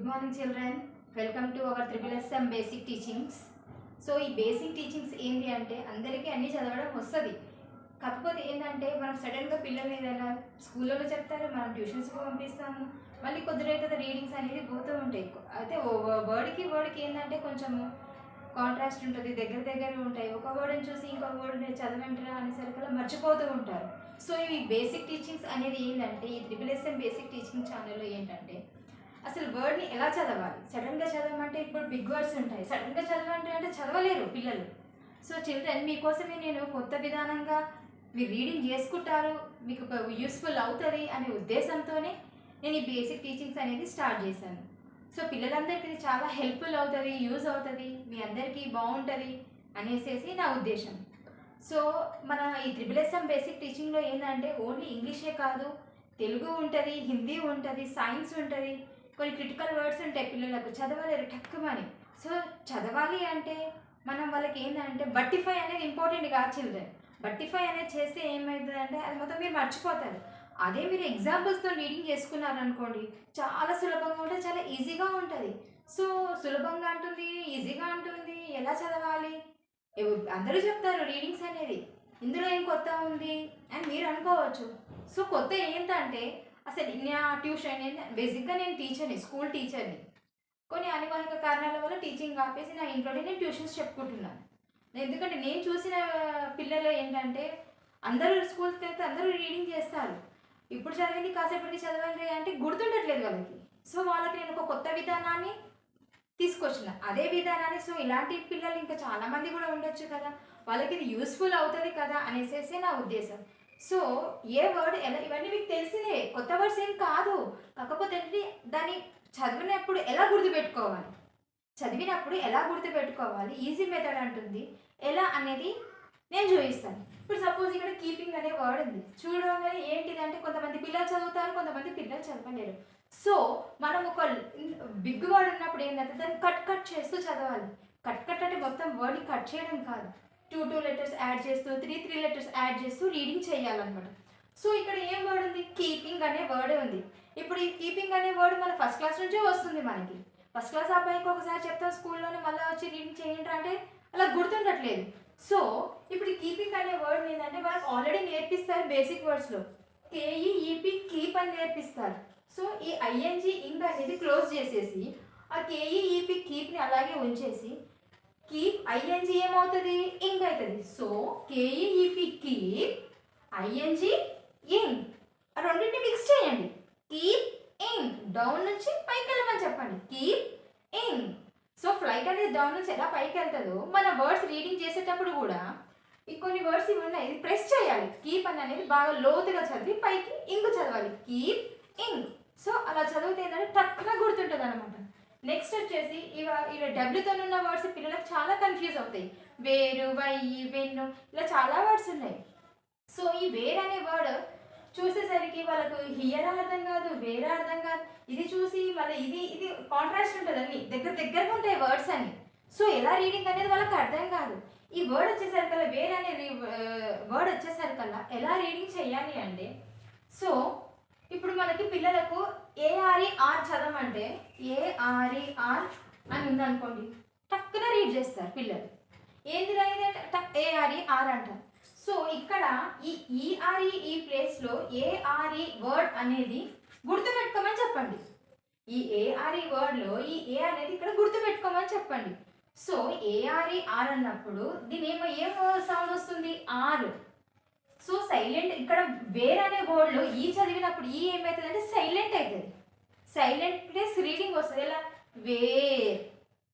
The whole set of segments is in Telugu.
morning children, welcome to our SSM basic teachings. So ఈ బేసిక్ టీచింగ్స్ ఏంటి అంటే అందరికీ అన్నీ చదవడం వస్తుంది. కాకపోతే ఏంటంటే మనం సడన్గా పిల్లల్ని ఏదైనా స్కూల్లో చెప్తారు, మనం ట్యూషన్స్కి పంపిస్తాము, మళ్ళీ కొద్ది రోజుల రీడింగ్స్ అనేది పోతూ ఉంటాయి. అయితే వర్డ్కి ఏంటంటే కొంచెము కాంట్రాస్ట్ ఉంటుంది, దగ్గర ఉంటాయి. ఒక వర్డ్ని చూసి ఇంకొక వర్డ్ని చదవంటారా అనేసరికి మర్చిపోతూ ఉంటారు. సో ఈ బేసిక్ టీచింగ్స్ అనేది ఏంటంటే ఈ SSM బేసిక్ టీచింగ్ ఛానల్లో ఏంటంటే అసలు వర్డ్ని ఎలా చదవాలి, సడన్గా చదవమంటే ఇప్పుడు బిగ్ వర్డ్స్ ఉంటాయి, సడన్గా చదవంటే చదవలేరు పిల్లలు. సో చిల్డ్రన్ మీకోసమే నేను కొత్త విధానంగా మీరు రీడింగ్ చేసుకుంటారు, మీకు యూస్ఫుల్ అవుతుంది అనే ఉద్దేశంతోనే నేను ఈ బేసిక్ టీచింగ్స్ అనేది స్టార్ట్ చేశాను. సో పిల్లలందరికీ చాలా హెల్ప్ఫుల్ అవుతుంది, యూజ్ అవుతుంది, మీ అందరికీ బాగుంటుంది అనేసి నా ఉద్దేశం. సో మన ఈ SSM బేసిక్ టీచింగ్లో ఏంటంటే ఓన్లీ ఇంగ్లీషే కాదు, తెలుగు ఉంటుంది, హిందీ ఉంటుంది, సైన్స్ ఉంటుంది, కొన్ని క్రిటికల్ వర్డ్స్ ఉంటాయి, పిల్లలకు చదవలేరు టక్కుమని. సో చదవాలి అంటే మనం వాళ్ళకి ఏంటంటే బట్టిఫై అనేది ఇంపార్టెంట్ కాదు చిల్డ్రన్. బట్టిఫై అనేది చేస్తే ఏమవుతుందంటే అది మొత్తం మీరు మర్చిపోతారు. అదే మీరు ఎగ్జాంపుల్స్తో రీడింగ్ చేసుకున్నారనుకోండి చాలా సులభంగా ఉంటుంది, చాలా ఈజీగా ఉంటుంది. సో సులభంగా ఉంటుంది, ఈజీగా ఉంటుంది, ఎలా చదవాలి అందరూ చెప్తారు రీడింగ్స్ అనేది, ఇందులో ఏం కొత్త ఉంది అని మీరు అనుకోవచ్చు. సో కొత్త ఏంటంటే అసలు నా ట్యూషన్ బేసిక్గా నేను టీచర్ని, స్కూల్ టీచర్ని. కొన్ని అనివార్య కారణాల వల్ల టీచింగ్ ఆపేసి నా ఇంట్లోనే నేను ట్యూషన్స్ చెప్పుకుంటున్నాను. ఎందుకంటే నేను చూసిన పిల్లలు ఏంటంటే అందరూ స్కూల్కి వెళ్తే అందరూ రీడింగ్ చేస్తారు, ఇప్పుడు చదివింది కాసేపటికి చదవండి అంటే గుర్తుండట్లేదు వాళ్ళకి. సో వాళ్ళకి నేను ఒక కొత్త విధానాన్ని తీసుకొచ్చిన, అదే విధానాన్ని సో ఇలాంటి పిల్లలు ఇంకా చాలామంది కూడా ఉండొచ్చు కదా, వాళ్ళకి ఇది యూస్ఫుల్ అవుతుంది కదా అనేసి నా ఉద్దేశం. సో ఏ వర్డ్ ఎలా ఇవన్నీ మీకు తెలిసినే, కొత్త వర్డ్స్ ఏం కాదు. కాకపోతే దాన్ని చదివినప్పుడు ఎలా గుర్తుపెట్టుకోవాలి, ఈజీ మెథడ్ అంటుంది, ఎలా అనేది నేను చూపిస్తాను. ఇప్పుడు సపోజ్ ఇక్కడ కీపింగ్ అనే వర్డ్ ఉంది, చూడగానే ఏంటిదంటే కొంతమంది పిల్లలు చదువుతారు, కొంతమంది పిల్లలు చదవలేరు. సో మనం ఒక బిగ్ వర్డ్ ఉన్నప్పుడు ఏంటంటే దాన్ని కట్ చేస్తూ చదవాలి. కట్ అంటే మొత్తం వర్డ్ని కట్ చేయడం కాదు, 2 లెటర్స్ యాడ్ చేస్తూ 3 లెటర్స్ యాడ్ చేస్తూ రీడింగ్ చేయాలన్నమాట. సో ఇక్కడ ఏం వర్డ్ ఉంది, కీపింగ్ అనే వర్డ్ ఉంది. ఇప్పుడు ఈ కీపింగ్ అనే వర్డ్ మన ఫస్ట్ క్లాస్ నుంచే వస్తుంది. మనకి ఫస్ట్ క్లాస్ అబ్బాయికి ఒకసారి చెప్తాం స్కూల్లోనే, మళ్ళీ వచ్చి రీడింగ్ చేయండి అంటే అలా గుర్తుండట్లేదు. సో ఇప్పుడు ఈ కీపింగ్ అనే వర్డ్ ఏంటంటే మనకు ఆల్రెడీ నేర్పిస్తారు బేసిక్ వర్డ్స్లో, కేఈఈపి కీప్ అని నేర్పిస్తారు. సో ఈ ఐఎన్జి ఇంగ్ అనేది క్లోజ్ చేసేసి ఆ కేఈఈపి కీప్ని అలాగే ఉంచేసి కీప్ ఐఎన్జి ఏమవుతుంది, ఇంగ్ అవుతుంది. సో కేఈఈపి కీప్, ఐఎన్జి ఇంగ్, ఆ రెండింటిని మిక్స్ చేయండి. కీప్ ఇంగ్, డౌన్ నుంచి పైకి వెళ్ళమని చెప్పండి, కీప్ ఇంగ్. సో ఫ్లైట్ అనేది డౌన్ నుంచి ఎలా పైకి వెళ్తుందో మన వర్డ్స్ రీడింగ్ చేసేటప్పుడు కూడా ఈ కొన్ని వర్డ్స్ ఇవి ఉన్నాయి, ఇది ప్రెస్ చేయాలి. కీప్ అని అనేది బాగా లోతుగా చదివి పైకి ఇంగ్ చదవాలి, కీప్ ఇంగ్. సో అలా చదివితే ఏంటంటే టక్కున గుర్తుంటుంది అనమాట. నెక్స్ట్ వచ్చేసి ఇలా డబ్ల్యూతో ఉన్న వర్డ్స్ పిల్లలకు చాలా కన్ఫ్యూజ్ అవుతాయి. వేరు, వై, వెన్ను, ఇలా చాలా వర్డ్స్ ఉన్నాయి. సో ఈ వేర్ అనే వర్డ్ చూసేసరికి వాళ్ళకు హియర్ అర్థం కాదు, వేరే అర్థం కాదు, ఇది చూసి మళ్ళీ ఇది కాంట్రాస్ట్ ఉంటుంది, అన్ని దగ్గరగా ఉంటాయి వర్డ్స్ అన్ని. సో ఎలా రీడింగ్ అనేది వాళ్ళకి అర్థం కాదు. ఈ వర్డ్ వచ్చేసరికల్లా వేర్ అనే వర్డ్ వచ్చేసరికల్లా ఎలా రీడింగ్ చేయాలి అంటే, సో ఇప్పుడు మనకి పిల్లలకు ఏఆర్ఈఆర్ చదవమంటే ఏఆర్ఈఆర్ అని ఉందనుకోండి, టక్కున రీడ్ చేస్తారు పిల్లలు. ఏంది ఏఆర్ఈఆర్ అంటారు. సో ఇక్కడ ఈ ఈఆర్ఈ ప్లేస్లో ఏఆర్ఈ వర్డ్ అనేది గుర్తుపెట్టుకోమని చెప్పండి. ఈ ఏఆర్ఈ వర్డ్లో ఈ ఏ అనేది ఇక్కడ గుర్తుపెట్టుకోమని చెప్పండి. సో ఏఆర్ఈఆర్ అన్నప్పుడు దీని ఏం సౌండ్ వస్తుంది, ఆర్. సో సైలెంట్, ఇక్కడ వేర్ అనే వర్డ్లో ఈ చదివినప్పుడు ఈ ఏమవుతుంది అంటే సైలెంట్ అవుతుంది, సైలెంట్ ప్లస్ రీడింగ్ వస్తుంది. ఎలా, వేర్,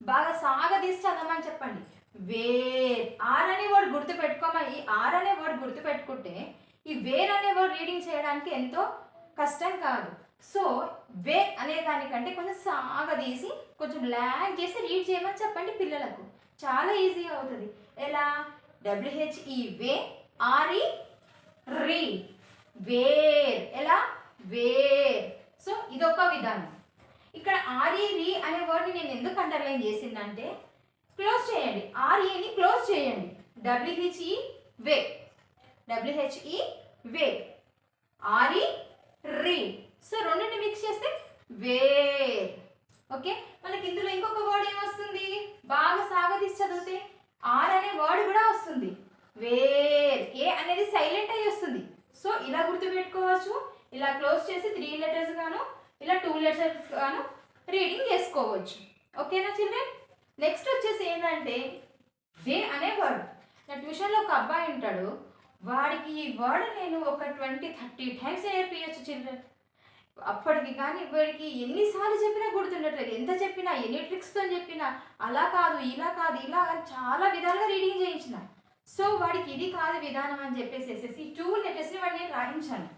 బాగా సాగదీసి చదవమని చెప్పండి, వేర్. ఆర్ అనే వర్డ్ గుర్తుపెట్టుకోమని, ఈ ఆర్ అనే వర్డ్ గుర్తుపెట్టుకుంటే ఈ వేర్ అనే వర్డ్ రీడింగ్ చేయడానికి ఎంతో కష్టం కాదు. సో వే అనే దానికంటే కొంచెం సాగదీసి కొంచెం ల్యాగ్ చేసి రీడ్ చేయమని చెప్పండి పిల్లలకు, చాలా ఈజీగా అవుతుంది. ఎలా, డబ్ల్యూహెచ్ఈ వే, ఆర్ఈ రీ, వేర్. ఎలా, వేర్. సో ఇదొక విధానం. ఇక్కడ ఆర్ఈ రీ అనే వర్డ్ని నేను ఎందుకు అండర్లైన్ చేసిందంటే క్లోజ్ చేయండి, ఆర్ఈని క్లోజ్ చేయండి, డబ్ల్యూహెచ్ఈ వే, డబ్ల్యూహెచ్ఈ వే, ఆర్ఈ రీ. సో రెండింటిని మిక్స్ చేస్తే వేర్. ఓకే, మనకి ఇందులో ఇంకొక వర్డ్ ఏమొస్తుంది, బాగా సాగదీసి చదివితే ఆర్ అనే వర్డ్ కూడా వస్తుంది. వేర్, ఏ అనేది సైలెంట్ అయ్యి వస్తుంది. సో ఇలా గుర్తుపెట్టుకోవచ్చు. ఇలా క్లోజ్ చేసి 3 లెటర్స్ గాను ఇలా 2 లెటర్స్ గాను రీడింగ్ చేసుకోవచ్చు. ఓకేనా చిల్డ్రన్? నెక్స్ట్ వచ్చేసి ఏంటంటే దే అనే వర్డ్. నా ట్యూషన్లో ఒక అబ్బాయి ఉంటాడు, వాడికి ఈ వర్డ్ నేను ఒక 20-30 టైమ్స్ నేర్పించచ్చు చిల్డ్రన్. అప్పటికి కానీ ఇప్పటికి ఎన్నిసార్లు చెప్పినా గుర్తుండట్లేదు. ఎంత చెప్పినా, ఎన్ని ట్రిక్స్తో చెప్పినా అలా కాదు ఇలా కాదు ఇలా అని చాలా విధాలుగా రీడింగ్ చేయించిన. సో వాడికి ఇది కాదు విధానం అని చెప్పేసేసి 2 లెటర్స్ని వాడిని నేను రాయించాను.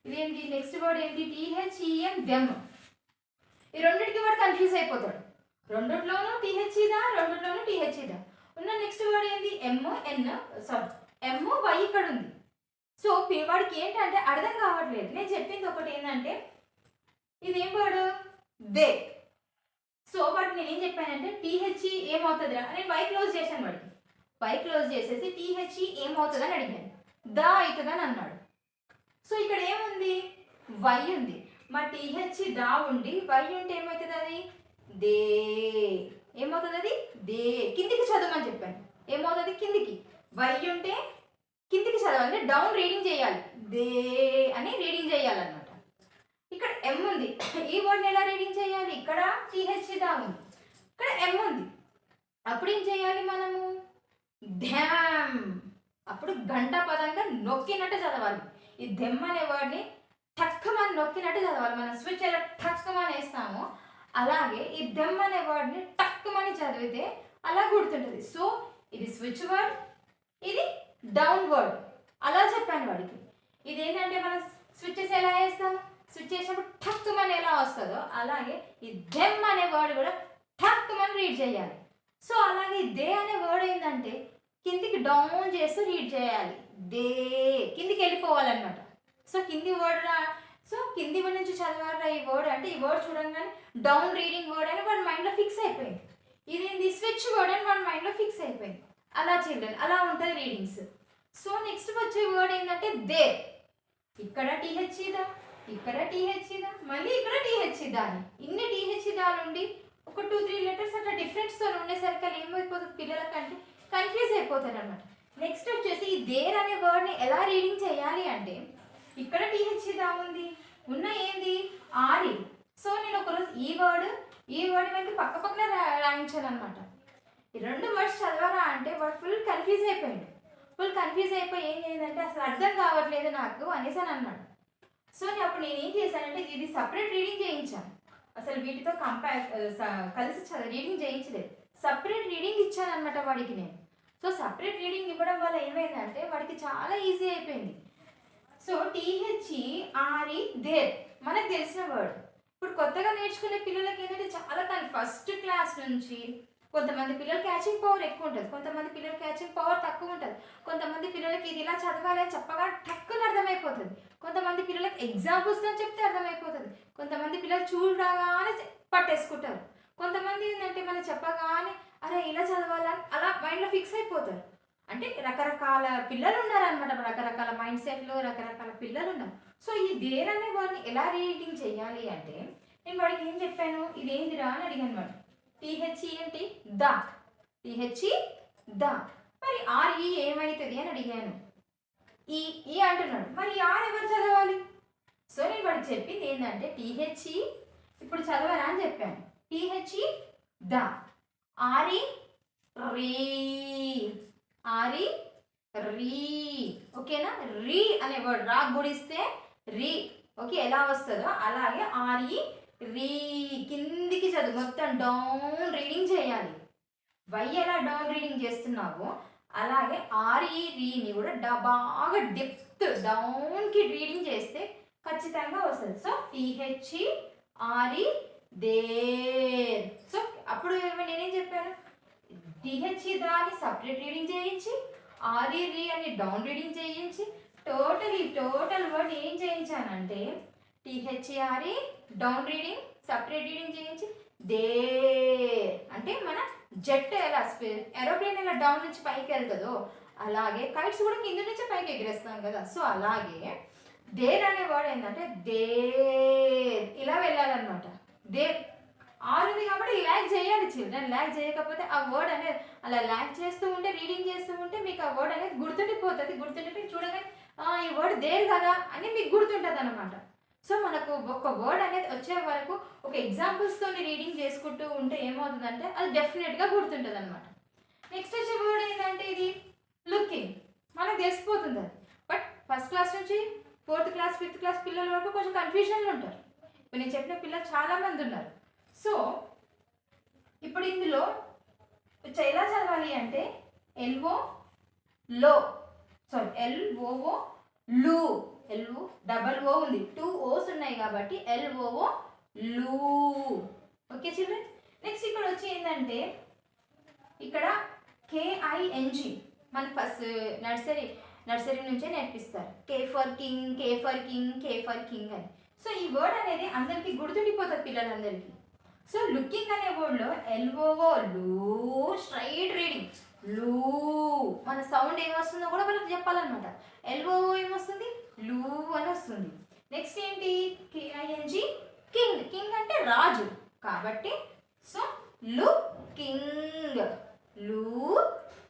ఇదేంటి, నెక్స్ట్ వర్డ్ ఏంటి, THEM, దెమ్. ఈ రెండింటికి వాడు కన్ఫ్యూజ్ అయిపోతాడు. రెండిట్లోనూ THEదా, రెండిట్లోనూ THEదా ఉన్న. నెక్స్ట్ వర్డ్ ఏంటి, MY ఇక్కడ ఉంది. సో వాడికి ఏంటంటే అర్థం కావట్లేదు. నేను చెప్పింది ఒకటి ఏంటంటే ఇదేం వర్డ్, దే. సో వాటిని నేను ఏం చెప్పానంటే THE ఏమవుతుంది అని నేను వై క్లోజ్ చేశాను. వాడికి వై క్లోజ్ చేసేసి THE ఏమవుతుంది అని అడిగాను. దా అవుతుందని అన్నాడు. సో ఇక్కడ ఏముంది, వై ఉంది. మా THE దా ఉండి వై ఉంటే ఏమవుతుంది, అది దే. ఏమవుతుంది, అది దే. కిందికి చదవమని చెప్పాను. ఏమవుతుంది, కిందికి. వై ఉంటే కిందికి చదవాలి, డౌన్ రీడింగ్ చేయాలి, దే అని రీడింగ్ చేయాలన్నమాట. ఇక్కడ ఎం ఉంది, ఈ వర్డ్ని ఎలా రీడింగ్ చేయాలి, ఇక్కడ THE దా ఉంది, ఇక్కడ ఎం ఉంది. అప్పుడు ఏం చేయాలి మనము, ధ్యామ్. అప్పుడు గంట పదంగా నొక్కినట్టు చదవాలి. ఈ దెమ్ అనే వర్డ్ని టక్కమని నొక్కినట్టు చదవాలి. మనం స్విచ్ ఎలా టక్కమని వేస్తామో అలాగే ఈ దెమ్ అనే వర్డ్ని టక్కమని చదివితే అలా గుర్తుంటుంది. సో ఇది స్విచ్ వర్డ్, ఇది డౌన్ వర్డ్. అలా చెప్పాను వాడికి. ఇదేంటంటే మనం స్విచ్చెస్ ఎలా వేస్తాము, స్విచ్ చేసినప్పుడు టక్కమని ఎలా వస్తుందో అలాగే ఈ దెమ్ అనే వర్డ్ కూడా టక్కమని రీడ్ చేయాలి. సో అలాగే దే అనే వర్డ్ ఏంటంటే కిందికి డౌన్ చేస్తూ రీడ్ చేయాలి, దే. కిందికి వెళ్ళిపోవాలన్నమాట. సో కింది వర్డ్ సో కింది నుంచి చదవాలా ఈ వర్డ్ అంటే ఈ వర్డ్ చూడంగానే డౌన్ రీడింగ్ వర్డ్ అని వాడి మైండ్లో ఫిక్స్ అయిపోయింది. ఇదేంది స్విచ్ వర్డ్ అని వాడి మైండ్లో ఫిక్స్ అయిపోయింది. అలా చిల్డ్రన్ అలా ఉంటుంది రీడింగ్స్. సో నెక్స్ట్ వచ్చే వర్డ్ ఏంటంటే దే. ఇక్కడ THE దా, ఇక్కడ THE దా, మళ్ళీ ఇక్కడ THE దా అని ఇన్ని THE దాలు ఉండి ఒక 2-3 లెటర్స్ అట్లా డిఫరెంట్స్తో ఉండేసరికి అలా ఏమైపోతుంది పిల్లలకంటే కన్ఫ్యూజ్ అయిపోతారు అనమాట. నెక్స్ట్ వచ్చేసి ఈ దేర్ అనే వర్డ్ని ఎలా రీడింగ్ చేయాలి అంటే ఇక్కడ THE దా ఉంది, ఉన్న ఏంది ఆరి. సో నేను ఒకరోజు ఈ వర్డ్ మనకి పక్క పక్కన రాయించాను అనమాట. ఈ 2 వర్డ్స్ చదవరా అంటే వాడు ఫుల్ కన్ఫ్యూజ్ అయిపోయాడు. ఫుల్ కన్ఫ్యూజ్ అయిపోయి ఏం చేసిందంటే అసలు అర్థం కావట్లేదు నాకు అనేసి అని అన్నాడు. సో అప్పుడు నేను ఏం చేశానంటే ఇది సపరేట్ రీడింగ్ చేయించాను. అసలు వీటితో కలిసి రీడింగ్ చేయించలేదు, సపరేట్ రీడింగ్ ఇచ్చాను అనమాట వాడికి నేను. సో సపరేట్ రీడింగ్ ఇవ్వడం వల్ల ఏమైందంటే వాడికి చాలా ఈజీ అయిపోయింది. సో THERE దేర్ మనకు తెలిసిన వర్డ్. ఇప్పుడు కొత్తగా నేర్చుకునే పిల్లలకి ఏంటంటే చాలా ఫస్ట్ క్లాస్ నుంచి కొంతమంది పిల్లలు క్యాచింగ్ పవర్ ఎక్కువ ఉంటుంది, కొంతమంది పిల్లలు క్యాచింగ్ పవర్ తక్కువ ఉంటుంది. కొంతమంది పిల్లలకి ఇది ఇలా చదవాలి అని చెప్పగా టక్కున అర్థమైపోతుంది. కొంతమంది పిల్లలకి ఎగ్జాంపుల్స్తో చెప్తే అర్థమైపోతుంది. కొంతమంది పిల్లలు చూడగానే పట్టేసుకుంటారు. కొంతమంది ఏంటంటే మనం చెప్పగానే అరే ఇలా చదవాలని అలా మైండ్లో ఫిక్స్ అయిపోతారు. అంటే రకరకాల పిల్లలు ఉన్నారనమాట, రకరకాల మైండ్ సెట్లు, రకరకాల పిల్లలు ఉన్నారు. సో ఈ దేర్ అనే వాడిని ఎలా రీడింగ్ చేయాలి అంటే నేను వాడికి ఏం చెప్పాను, ఇదేంటిరా అని అడిగాను అనమాట. THE ఏంటి, దా. THE దా. మరి RE ఏమవుతుంది అని అడిగాను. ఈ అంటున్నాడు, మరి ఆర్ ఎవరు చదవాలి? సో నేను వాడికి చెప్పింది ఏంటంటే THE ఇప్పుడు చదవరా అని చెప్పాను. THE the. RE re. RE రీ. ఓకేనా, రీ అనే వర్డ్ రా గుడిస్తే రీ. ఓకే, ఎలా వస్తుందో అలాగే RE రీ. కిందికి చదువు, మొత్తం డౌన్ రీడింగ్ చేయాలి. వై ఎలా డౌన్ రీడింగ్ చేస్తున్నావో అలాగే RE రీని కూడా బాగా డెప్త్ డౌన్కి రీడింగ్ చేస్తే ఖచ్చితంగా వస్తుంది. So THERE there. సో అప్పుడు నేనేం చెప్పాను, THE దాన్ని సపరేట్ రీడింగ్ చేయించి RE రీ అని డౌన్ రీడింగ్ చేయించి టోటల్ వర్డ్ ఏం చేయించానంటే THERE down reading separate reading చేయించి దేర్. అంటే మన జెట్ ఎలా ఏరోప్లేన్ ఎలా డౌన్ నుంచి పైకి వెళ్తుందో అలాగే కైట్స్ కూడా కింద నుంచి పైకి ఎగిరేస్తాం కదా. సో అలాగే దేర్ అనే వర్డ్ ఏంటంటే దేర్ ఇలా వెళ్ళాలన్నమాట. దేర్ ఆర్ ఉంది కాబట్టి ల్యాగ్ చేయాలి చిల్డ్రన్. ల్యాగ్ చేయకపోతే ఆ వర్డ్ అనేది అలా ల్యాగ్ చేస్తూ ఉంటే, రీడింగ్ చేస్తూ ఉంటే మీకు ఆ వర్డ్ అనేది గుర్తుండిపోతుంది. గుర్తుండిపోయి చూడగానే ఈ వర్డ్ దేర్ కదా అని మీకు గుర్తుంటుంది అనమాట. సో మనకు ఒక వర్డ్ అనేది వచ్చే వరకు ఒక ఎగ్జాంపుల్స్తో రీడింగ్ చేసుకుంటూ ఉంటే ఏమవుతుందంటే అది డెఫినెట్గా గుర్తుంటుంది అనమాట. నెక్స్ట్ వచ్చే వర్డ్ ఏంటంటే ఇది లుకింగ్. మనకు తెలిసిపోతుంది అది. బట్ ఫస్ట్ క్లాస్ నుంచి 4th క్లాస్ 5th క్లాస్ పిల్లల వరకు కొంచెం కన్ఫ్యూజన్లో ఉంటారు. ఇప్పుడు నేను చెప్పిన పిల్లలు చాలామంది ఉన్నారు. సో ఇప్పుడు ఇందులో ఎలా చదవాలి అంటే ఎల్ఓ లో, సారీ ఎల్ఓఓ లు, ఎల్ఓ డబల్ ఓ ఉంది, 2 ఓస్ ఉన్నాయి కాబట్టి ఎల్ఓఓ లూ. Okay children. నెక్స్ట్ ఇక్కడ వచ్చి ఏంటంటే ఇక్కడ కేఐఎన్జి మన ఫస్ట్ నర్సరీ నుంచే నేర్పిస్తారు. K for king, K for king, K for king అని. సో ఈ వర్డ్ అనేది అందరికీ గుర్తుండిపోతుంది పిల్లలందరికీ. సో లుకింగ్ అనే వర్డ్లో ఎల్ఓఓ లూ, స్ట్రైట్ రీడింగ్ లూ. మన సౌండ్ ఏమొస్తుందో కూడా వాళ్ళకి చెప్పాలన్నమాట. ఎల్ఓఓ ఏమొస్తుంది, లూ అని వస్తుంది. నెక్స్ట్ ఏంటి, కేఐఎన్జి కింగ్. కింగ్ అంటే రాజు కాబట్టి సో లు కింగ్, లూ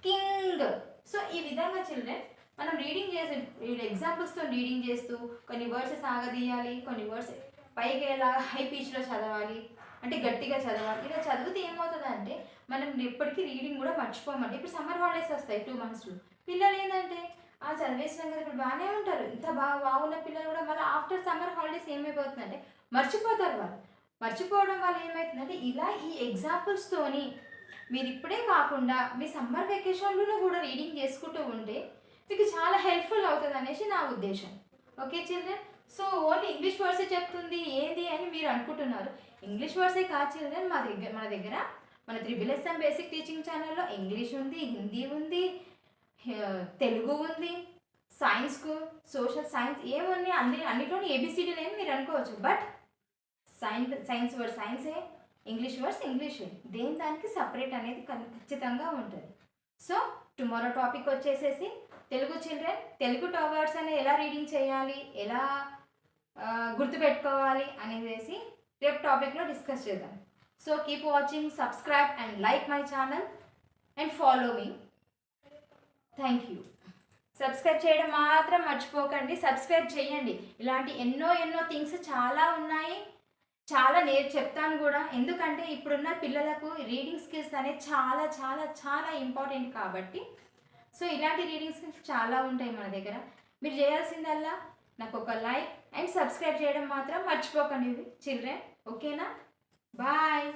కింగ్. సో ఈ విధంగా చిల్డ్రన్ మనం రీడింగ్ చేసి ఎగ్జాంపుల్స్తో రీడింగ్ చేస్తూ కొన్ని వర్డ్స్ సాగదీయాలి, కొన్ని వర్డ్స్ పైకి ఎలా హై పిచ్లో చదవాలి అంటే గట్టిగా చదవాలి. ఇలా చదివితే ఏమవుతుందంటే మనం ఎప్పటికీ రీడింగ్ కూడా మర్చిపోమండి. ఇప్పుడు సమ్మర్ హాలిడేస్ వస్తాయి 2 monthsలో. పిల్లలు ఏంటంటే చదివేసినాం కదా ఇప్పుడు బాగానే ఉంటారు. ఇంత బాగున్న పిల్లలు కూడా మళ్ళీ ఆఫ్టర్ సమ్మర్ హాలిడేస్ ఏమైపోతుందంటే మర్చిపోతారు. వాళ్ళు మర్చిపోవడం వల్ల ఏమవుతుందంటే ఇలా ఈ ఎగ్జాంపుల్స్తోని మీరు ఇప్పుడే కాకుండా మీ సమ్మర్ వెకేషన్లోనూ కూడా రీడింగ్ చేసుకుంటూ ఉంటే మీకు చాలా హెల్ప్ఫుల్ అవుతుంది అనేసి నా ఉద్దేశం. Okay children. So only English వర్డ్సే చెప్తుంది ఏంది అని మీరు అనుకుంటున్నారు. ఇంగ్లీష్ వర్డ్సే కాదు చిల్డ్రన్, మన దగ్గర మన త్రిబుల్ బేసిక్ టీచింగ్ ఛానల్లో ఇంగ్లీష్ ఉంది, హిందీ ఉంది, తెలుగు ఉంది, సైన్స్కు సోషల్ సైన్స్ ఏముంది అన్నిట్లోని ఏబిసిడీలు ఏమి మీరు అనుకోవచ్చు. బట్ సైన్స్ వర్డ్ సైన్సే, ఇంగ్లీష్ వర్డ్స్ ఇంగ్లీషే. దేని దానికి సపరేట్ అనేది ఖచ్చితంగా ఉంటుంది. సో టుమారో టాపిక్ వచ్చేసేసి తెలుగు చిల్డ్రన్, తెలుగు వర్డ్స్ అనేది ఎలా రీడింగ్ చేయాలి, ఎలా గుర్తుపెట్టుకోవాలి అనేసి రేపు టాపిక్లో డిస్కస్ చేద్దాం. So keep watching, subscribe and like my channel and follow me. Thank you. Subscribe చేయడం మాత్రం మర్చిపోకండి. సబ్స్క్రైబ్ చేయండి. ఇలాంటి ఎన్నో థింగ్స్ చాలా ఉన్నాయి. చాలా చెప్తాను కూడా. ఎందుకంటే ఇప్పుడున్న పిల్లలకు రీడింగ్ స్కిల్స్ అనేది చాలా చాలా చాలా ఇంపార్టెంట్ కాబట్టి సో ఇలాంటి రీడింగ్ స్కిల్స్ చాలా ఉంటాయి మన దగ్గర. మీరు చేయాల్సిందల్లా నాకు ఒక లైక్ అండ్ సబ్స్క్రైబ్ చేయడం మాత్రం మర్చిపోకండి చిల్డ్రన్. ఓకేనా? బాయ్.